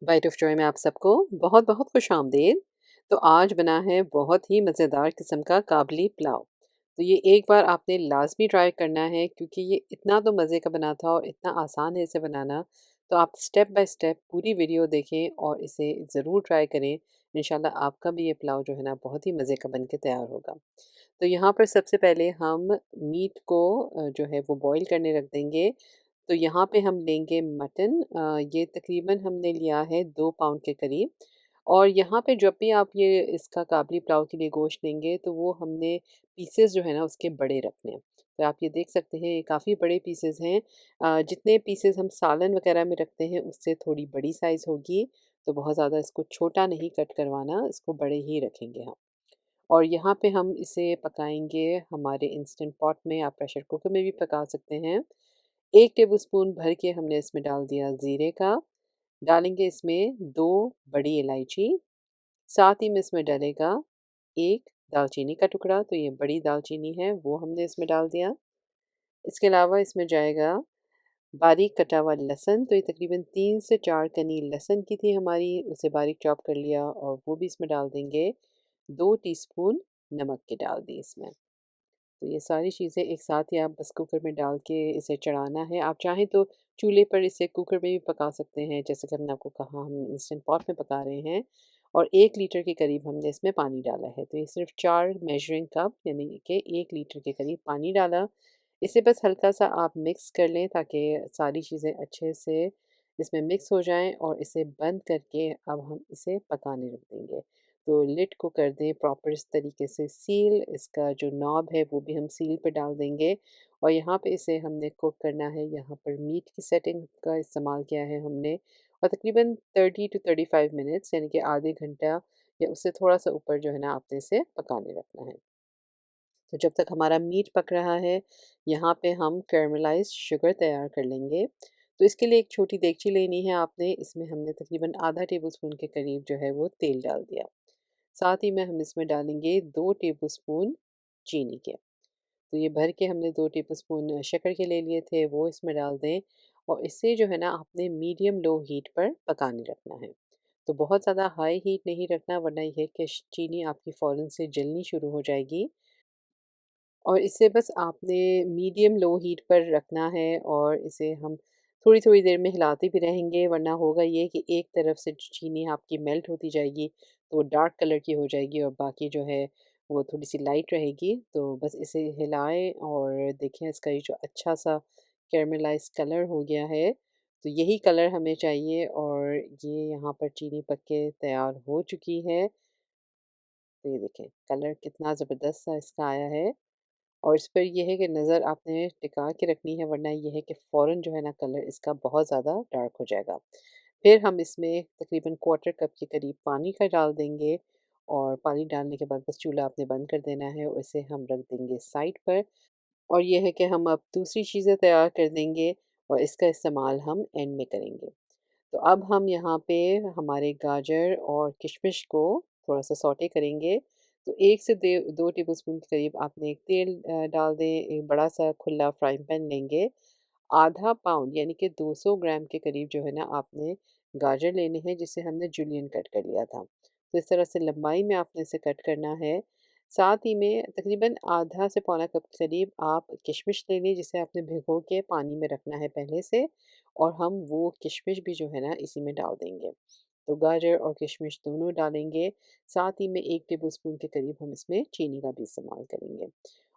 Bite of Joy में आप सबको बहुत बहुत खुश आमदीद। तो आज बना है बहुत ही मज़ेदार किस्म का काबली पुलाव। तो ये एक बार आपने लाजमी ट्राई करना है क्योंकि ये इतना तो मज़े का बना था और इतना आसान है इसे बनाना। तो आप स्टेप बाय स्टेप पूरी वीडियो देखें और इसे ज़रूर ट्राई करें। इंशाल्लाह आपका भी ये पुलाव जो है ना बहुत ही मज़े का बन के तैयार होगा। तो यहाँ पर सबसे पहले हम मीट को जो है वो बॉईल करने रख देंगे। तो यहाँ पे हम लेंगे मटन, ये तकरीबन हमने लिया है 2 पाउंड के करीब। और यहाँ पे जब भी आप ये इसका काबली पुलाव के लिए गोश्त लेंगे तो वो हमने पीसेस जो है ना उसके बड़े रखने हैं। तो आप ये देख सकते हैं ये काफ़ी बड़े पीसेस हैं। जितने पीसेस हम सालन वगैरह में रखते हैं उससे थोड़ी बड़ी साइज़ होगी। तो बहुत ज़्यादा इसको छोटा नहीं कट करवाना, इसको बड़े ही रखेंगे हम। और यहाँ पे हम इसे पकाएंगे हमारे इंस्टेंट पॉट में, आप प्रेशर कुकर में भी पका सकते हैं। 1 टेबलस्पून भर के हमने इसमें डाल दिया ज़ीरे का, डालेंगे इसमें 2 बड़ी इलायची, साथ ही में इसमें डलेगा 1 दालचीनी का टुकड़ा, तो ये बड़ी दालचीनी है वो हमने इसमें डाल दिया। इसके अलावा इसमें जाएगा बारीक कटा हुआ लहसुन, तो ये तकरीबन 3 से 4 कनी लहसुन की थी हमारी, उसे बारीक चॉप कर लिया और वो भी इसमें डाल देंगे। 2 टीस्पून नमक की डाल दी इसमें। तो ये सारी चीज़ें एक साथ ही आप बस कुकर में डाल के इसे चढ़ाना है। आप चाहें तो चूल्हे पर इसे कुकर में भी पका सकते हैं, जैसे कि हमने आपको कहा हम इंस्टेंट पॉट में पका रहे हैं। और 1 लीटर के करीब हमने इसमें पानी डाला है। तो ये सिर्फ़ 4 मेजरिंग कप यानी कि 1 लीटर के करीब पानी डाला। इसे बस हल्का-सा आप मिक्स कर लें ताकि सारी चीज़ें अच्छे से इसमें मिक्स हो जाएँ और इसे बंद करके अब हम इसे पकाने रख देंगे। तो लिड को कर दें प्रॉपर इस तरीके से सील, इसका जो नॉब है वो भी हम सील पे डाल देंगे। और यहाँ पे इसे हमने कुक करना है, यहाँ पर मीट की सेटिंग का इस्तेमाल किया है हमने। और तकरीबन 30 टू 35 मिनट्स यानी कि आधे घंटा या उससे थोड़ा-सा ऊपर जो है ना आपने इसे पकाने रखना है। तो जब तक हमारा मीट पक रहा है, यहाँ पे हम कैरमलाइज़्ड शुगर तैयार कर लेंगे। तो इसके लिए एक छोटी देगची लेनी है आपने, इसमें हमने तकरीबन आधा टेबलस्पून के करीब जो है वो तेल डाल दिया। साथ ही में हम इसमें डालेंगे 2 टेबलस्पून चीनी के। तो ये भर के हमने 2 टेबलस्पून शक्कर के ले लिए थे, वो इसमें डाल दें। और इसे जो है ना आपने मीडियम लो हीट पर पकाने रखना है। तो बहुत ज़्यादा हाई हीट नहीं रखना, वरना ये है कि चीनी आपकी फ़ौरन से जलनी शुरू हो जाएगी। और इसे बस आपने मीडियम लो हीट पर रखना है और इसे हम थोड़ी-थोड़ी देर में हिलाते भी रहेंगे, वरना होगा ये कि एक तरफ से चीनी आपकी मेल्ट होती जाएगी, तो वो डार्क कलर की हो जाएगी और बाकी जो है वो थोड़ी-सी लाइट रहेगी। तो बस इसे हिलाएँ और देखें इसका ये जो अच्छा-सा कैरमलाइज़्ड कलर हो गया है, तो यही कलर हमें चाहिए और ये यहाँ पर चीनी पक के तैयार हो चुकी है। तो ये देखें कलर कितना ज़बरदस्त सा इसका आया है। और इस पर ये है कि नज़र आपने टिका के रखनी है, वरना ये है कि फ़ौरन जो है ना कलर इसका बहुत ज़्यादा डार्क हो जाएगा। फिर हम इसमें तकरीबन क्वार्टर कप के करीब पानी का डाल देंगे। और पानी डालने के बाद बस चूल्हा आपने बंद कर देना है और इसे हम रख देंगे साइड पर। और ये है कि हम अब दूसरी चीज़ें तैयार कर देंगे और इसका इस्तेमाल हम एंड में करेंगे। तो अब हम यहाँ पे हमारे गाजर और किशमिश को थोड़ा-सा सौटे करेंगे। तो 1 से दे 2 टेबलस्पून के करीब आपने एक तेल डाल दें, एक बड़ा-सा खुला फ्राइंग पैन लेंगे। आधा पाउंड यानी कि 200 ग्राम के करीब जो है ना आपने गाजर लेने हैं, जिसे हमने जूलियन कट कर लिया था। तो इस तरह से लंबाई में आपने इसे कट करना है। साथ ही में तकरीबन आधा से पौना कप के करीब आप किशमिश ले लें, जिसे आपने भिगो के पानी में रखना है पहले से। और हम वो किशमिश भी जो है ना इसी में डाल देंगे। तो गाजर और किशमिश दोनों डालेंगे। साथ ही में 1 टेबलस्पून के करीब हम इसमें चीनी का भी इस्तेमाल करेंगे।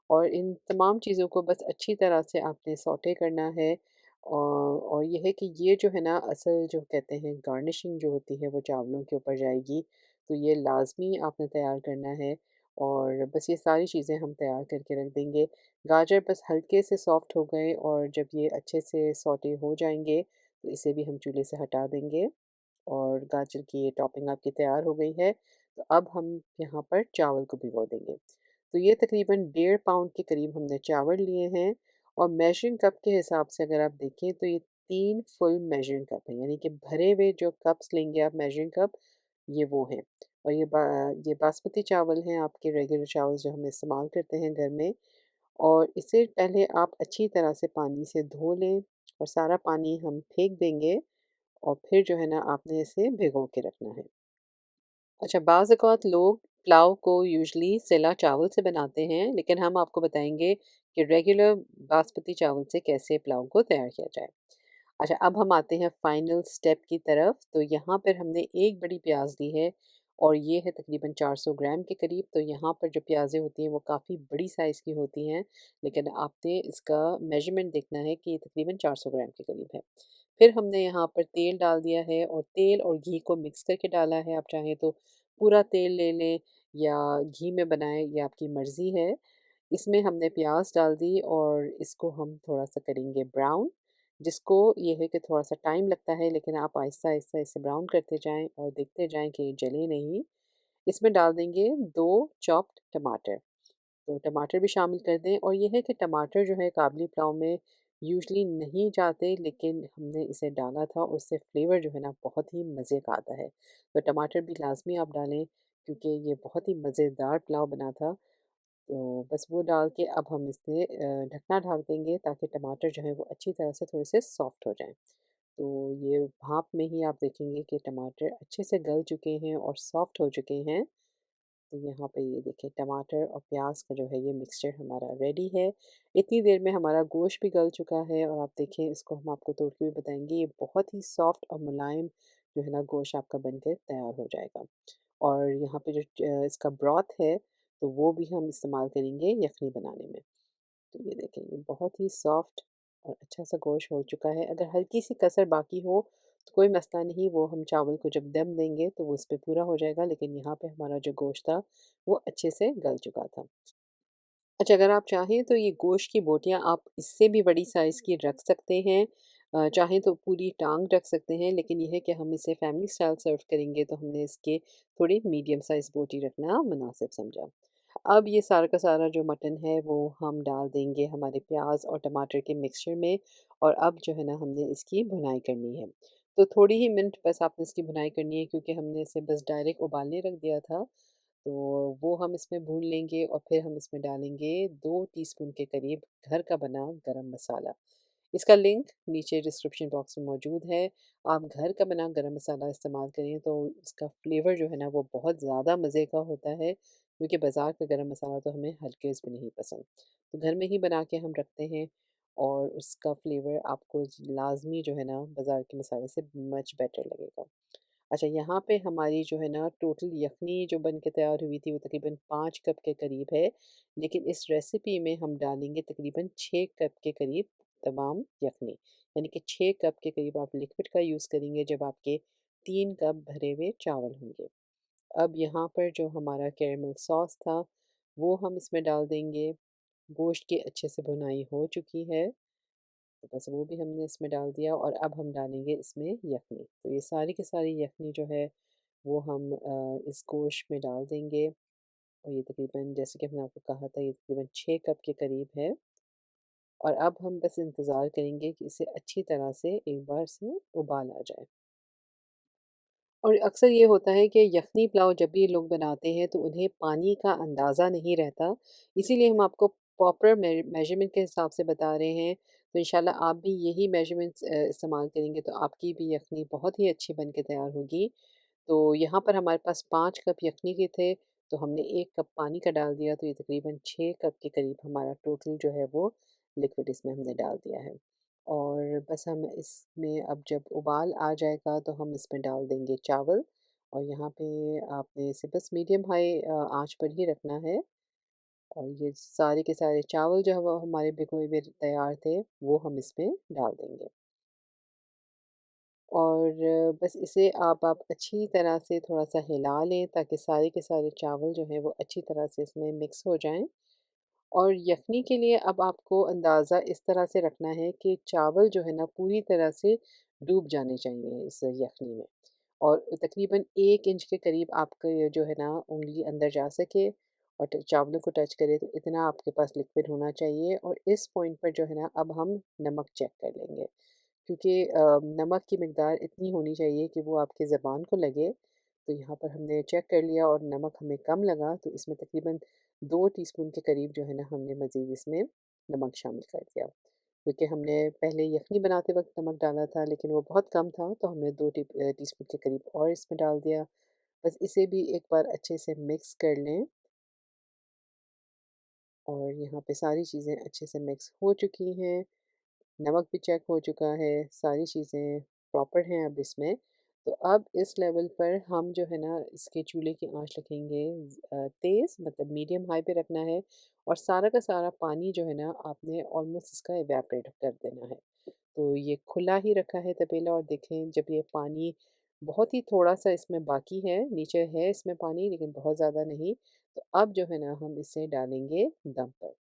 और इन तमाम चीज़ों को बस अच्छी तरह से आपने सौटे करना है। और ये है कि ये जो है ना असल जो कहते हैं गार्निशिंग जो होती है वो चावलों के ऊपर जाएगी। तो ये लाज़मी आपने तैयार करना है। और बस ये सारी चीज़ें हम तैयार करके रख देंगे। गाजर बस हल्के से सॉफ्ट हो गए और जब ये अच्छे से सौटे हो जाएँगे तो इसे भी हम चूल्हे से हटा देंगे। और गाजर की ये टॉपिंग आपकी तैयार हो गई है। तो अब हम यहाँ पर चावल को भिगो देंगे। तो ये तकरीबन 1.5 पाउंड के करीब हमने चावल लिए हैं। और मेजरिंग कप के हिसाब से अगर आप देखें तो ये 3 फुल मेजरिंग कप हैं, यानी कि भरे हुए जो कप्स लेंगे आप मेजरिंग कप, ये वो हैं। और ये बासमती चावल हैं, आपके रेगुलर चावल जो हम इस्तेमाल करते हैं घर में। और इसे पहले आप अच्छी तरह से पानी से धो लें और सारा पानी हम फेंक देंगे। और फिर जो है ना आपने इसे भिगो के रखना है। अच्छा, बाज़ औक़ात लोग पुलाव को यूजुअली सेला चावल से बनाते हैं, लेकिन हम आपको बताएँगे कि रेगुलर बासमती चावल से कैसे पुलाव को तैयार किया जाए। अच्छा, अब हम आते हैं फाइनल स्टेप की तरफ। तो यहाँ पर हमने एक बड़ी प्याज ली है और ये है तकरीबन 400 ग्राम के करीब। तो यहाँ पर जो प्याज़ें होती हैं वो काफ़ी बड़ी साइज़ की होती हैं, लेकिन आपने इसका मेजरमेंट देखना है कि ये तकरीबन 400 ग्राम के करीब है। फिर हमने यहाँ पर तेल डाल दिया है और तेल और घी को मिक्स करके डाला है। आप चाहें तो पूरा तेल ले लें या घी में बनाएं, ये आपकी मर्ज़ी है। इसमें हमने प्याज डाल दी और इसको हम थोड़ा सा करेंगे ब्राउन, जिसको ये है कि थोड़ा सा टाइम लगता है, लेकिन आप आहिस्ता आहिस्ता इसे ब्राउन करते जाएं और देखते जाएं कि ये जले नहीं। इसमें डाल देंगे 2 चॉप्ड टमाटर। तो टमाटर भी शामिल कर दें और ये है कि टमाटर जो है काबली पुलाव में यूजुअली नहीं जाते, लेकिन हमने इसे डाला था और इससे फ्लेवर जो है ना बहुत ही मज़े का आता है। तो टमाटर भी लाज़मी आप डालें, क्योंकि ये बहुत ही मज़ेदार पुलाव बना था। तो बस वो डाल के अब हम इसमें ढकना ढक देंगे ताकि टमाटर जो है वो अच्छी तरह से थोड़े से सॉफ्ट हो जाएँ। तो ये भाप में ही आप देखेंगे कि टमाटर अच्छे से गल चुके हैं और सॉफ्ट हो चुके हैं। तो यहाँ पे ये देखिए टमाटर और प्याज का जो है ये मिक्सचर हमारा रेडी है। इतनी देर में हमारा गोश्त भी गल चुका है और आप देखें इसको हम आपको तोड़ के भी बताएंगे, ये बहुत ही सॉफ्ट और मुलायम जो है ना गोश्त आपका बनकर तैयार हो जाएगा। और यहाँ पे जो इसका ब्रॉथ है तो वो भी हम इस्तेमाल करेंगे यखनी बनाने में। तो ये देखें ये बहुत ही सॉफ्ट और अच्छा सा गोश्त हो चुका है। अगर हल्की सी कसर बाकी हो तो कोई मसला नहीं, वो हम चावल को जब दम देंगे तो वो उस पे पूरा हो जाएगा, लेकिन यहाँ पे हमारा जो गोश्त था वो अच्छे से गल चुका था। अच्छा, अगर आप चाहें तो ये गोश्त की बोटियाँ आप इससे भी बड़ी साइज़ की रख सकते हैं। चाहें तो पूरी टाँग रख सकते हैं, लेकिन ये है कि हम इसे फैमिली स्टाइल सर्व करेंगे तो हमने इसके थोड़ी मीडियम साइज़ बोटी रखना मुनासिब समझा। अब ये सारा का सारा जो मटन है वो हम डाल देंगे हमारे प्याज और टमाटर के मिक्सचर में, और अब जो है ना हमने इसकी भुनाई करनी है। तो थोड़ी ही मिनट बस आपने इसकी भुनाई करनी है, क्योंकि हमने इसे बस डायरेक्ट उबालने रख दिया था। तो वो हम इसमें भून लेंगे और फिर हम इसमें डालेंगे 2 टीस्पून के करीब घर का बना गरम मसाला। इसका लिंक नीचे डिस्क्रिप्शन बॉक्स में मौजूद है। आप घर का बना गरम मसाला इस्तेमाल करें तो इसका फ्लेवर जो है ना वो बहुत ज़्यादा मज़े का होता है, क्योंकि बाज़ार का गरम मसाला तो हमें हल्के में नहीं पसंद। तो घर में ही बना के हम रखते हैं और उसका फ्लेवर आपको लाज़मी जो है ना बाज़ार के मसाले से मच बेटर लगेगा। अच्छा, यहाँ पे हमारी जो है ना टोटल यखनी जो बन के तैयार हुई थी वो तकरीबन 5 कप के करीब है, लेकिन इस रेसिपी में हम डालेंगे तकरीबन 6 कप के करीब तमाम यखनी, यानी कि 6 कप के करीब आप लिक्विड का यूज़ करेंगे जब आपके 3 कप भरे हुए चावल होंगे। अब यहाँ पर जो हमारा कैरेमल सॉस था वो हम इसमें डाल देंगे। गोश्त की अच्छे से भुनाई हो चुकी है, तो बस वो भी हमने इसमें डाल दिया और अब हम डालेंगे इसमें यखनी। तो ये सारी की सारी यखनी जो है वो हम इस गोश्त में डाल देंगे और ये तकरीबन जैसे कि मैंने आपको कहा था ये तकरीबन 6 कप के करीब है। और अब हम बस इंतज़ार करेंगे कि इसे अच्छी तरह से एक बार से उबाल आ जाए। और अक्सर ये होता है कि यखनी पुलाव जब भी लोग बनाते हैं तो उन्हें पानी का अंदाज़ा नहीं रहता, इसीलिए हम आपको प्रॉपर मेजरमेंट के हिसाब से बता रहे हैं। तो इंशाल्लाह आप भी यही मेजरमेंट्स इस्तेमाल करेंगे तो आपकी भी यखनी बहुत ही अच्छी बन के तैयार होगी। तो यहाँ पर हमारे पास 5 कप यखनी के थे, तो हमने 1 कप पानी का डाल दिया, तो ये तकरीबन 6 कप के करीब हमारा टोटल जो है वो लिक्विड इसमें हमने डाल दिया है। और बस हम इसमें अब जब उबाल आ जाएगा तो हम इसमें डाल देंगे चावल, और यहाँ पे आपने इसे बस मीडियम हाई आंच पर ही रखना है। और ये सारे के सारे चावल जो है वो हमारे भिगोए हुए तैयार थे वो हम इसमें डाल देंगे। और बस इसे आप अच्छी तरह से थोड़ा-सा हिला लें ताकि सारे के सारे चावल जो हैं वो अच्छी तरह से इसमें मिक्स हो जाएँ। और यखनी के लिए अब आपको अंदाज़ा इस तरह से रखना है कि चावल जो है ना पूरी तरह से डूब जाने चाहिए इस यखनी में, और तकरीबन 1 इंच के करीब आपका ये जो है ना उँगली अंदर जा सके और चावलों को टच करे, तो इतना आपके पास लिक्विड होना चाहिए। और इस पॉइंट पर जो है ना अब हम नमक चेक कर लेंगे, क्योंकि नमक की मिकदार इतनी होनी चाहिए कि वो आपकी ज़बान को लगे। तो यहाँ पर हमने चेक कर लिया और नमक हमें कम लगा, तो इसमें तकरीबन 2 टीस्पून के करीब जो है ना हमने मज़ीद इसमें नमक शामिल कर दिया। क्योंकि हमने पहले यखनी बनाते वक़्त नमक डाला था, लेकिन वो बहुत कम था, तो हमने 2 टीस्पून के करीब और इसमें डाल दिया। बस इसे भी एक बार अच्छे से मिक्स कर लें और यहाँ पे सारी चीज़ें अच्छे से मिक्स हो चुकी हैं। नमक भी चेक हो चुका है, सारी चीज़ें प्रॉपर हैं अब इसमें। तो अब इस लेवल पर हम जो है ना इसके चूल्हे की आँच रखेंगे तेज़, मतलब मीडियम हाई पे रखना है और सारा का सारा पानी जो है ना आपने ऑलमोस्ट इसका इवेपोरेट कर देना है। तो ये खुला ही रखा है तपेला और देखें जब ये पानी बहुत ही थोड़ा-सा इसमें बाकी है, नीचे है इसमें पानी लेकिन बहुत ज़्यादा नहीं। तो अब जो है ना हम इसे डालेंगे दम पर।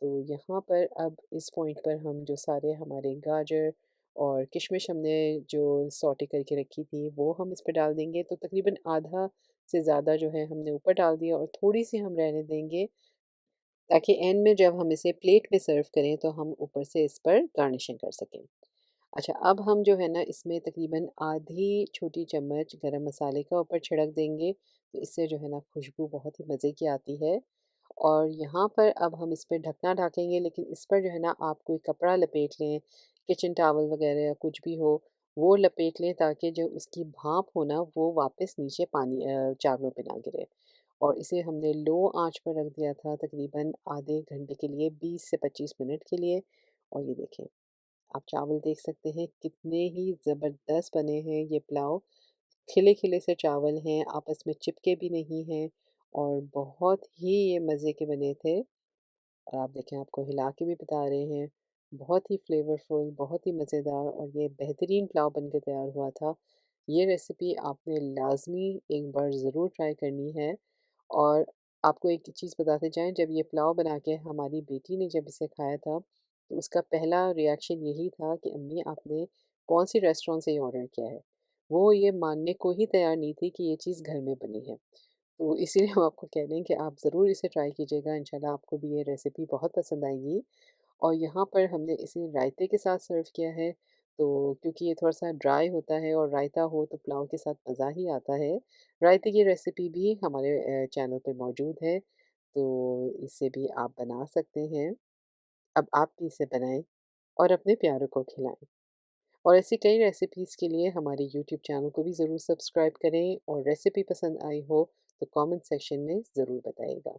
तो यहाँ पर अब इस पॉइंट पर हम जो सारे हमारे गाजर और किशमिश हमने जो सौटे करके रखी थी वो हम इस पे डाल देंगे। तो तकरीबन आधा से ज़्यादा जो है हमने ऊपर डाल दिया और थोड़ी सी हम रहने देंगे ताकि एंड में जब हम इसे प्लेट में सर्व करें तो हम ऊपर से इस पर गार्निशिंग कर सकें। अच्छा, अब हम जो है ना इसमें तकरीबन आधी छोटी चम्मच गरम मसाले का ऊपर छिड़क देंगे, तो इससे जो है ना खुशबू बहुत ही मज़े की आती है। और यहाँ पर अब हम इस पे ढकना ढकेंगे, लेकिन इस पर जो है ना आप कोई कपड़ा लपेट लें, किचन टॉवल वगैरह या कुछ भी हो, वो लपेट लें ताकि जो उसकी भाप हो ना वो वापस नीचे पानी चावलों पे ना गिरे। और इसे हमने लो आँच पर रख दिया था तकरीबन आधे घंटे के लिए, 20 से 25 मिनट के लिए। और ये देखें, आप चावल देख सकते हैं कितने ही ज़बरदस्त बने हैं ये पुलाव। खिले-खिले से चावल हैं, आपस में चिपके भी नहीं हैं और बहुत ही ये मज़े के बने थे। और आप देखें, आपको हिला के भी बता रहे हैं, बहुत ही फ्लेवरफुल, बहुत ही मज़ेदार और ये बेहतरीन पुलाव बन के तैयार हुआ था। ये रेसिपी आपने लाज़मी एक बार ज़रूर ट्राई करनी है। और आपको एक चीज़ बताते जाएँ, जब ये पुलाव बना के हमारी बेटी ने जब इसे खाया था, तो उसका पहला रिएक्शन यही था कि अम्मी आपने कौन-सी रेस्टोरेंट से ये ऑर्डर किया है? वो ये मानने को ही तैयार नहीं थी कि ये चीज़ घर में बनी है। तो इसीलिए हम आपको कह रहे हैं कि आप ज़रूर इसे ट्राई कीजिएगा, इंशाल्लाह आपको भी ये रेसिपी बहुत पसंद आएगी। और यहाँ पर हमने इसे रायते के साथ सर्व किया है, तो क्योंकि ये थोड़ा-सा ड्राई होता है और रायता हो तो पुलाव के साथ मज़ा ही आता है। रायते की रेसिपी भी हमारे चैनल पे मौजूद है, तो इसे भी आप बना सकते हैं। अब आप भी इसे बनाएँ और अपने प्यारों को खिलाएँ। और ऐसी कई रेसिपीज़ के लिए हमारे यूट्यूब चैनल को भी ज़रूर सब्सक्राइब करें और रेसिपी पसंद आई हो तो कमेंट सेक्शन में ज़रूर बताइएगा।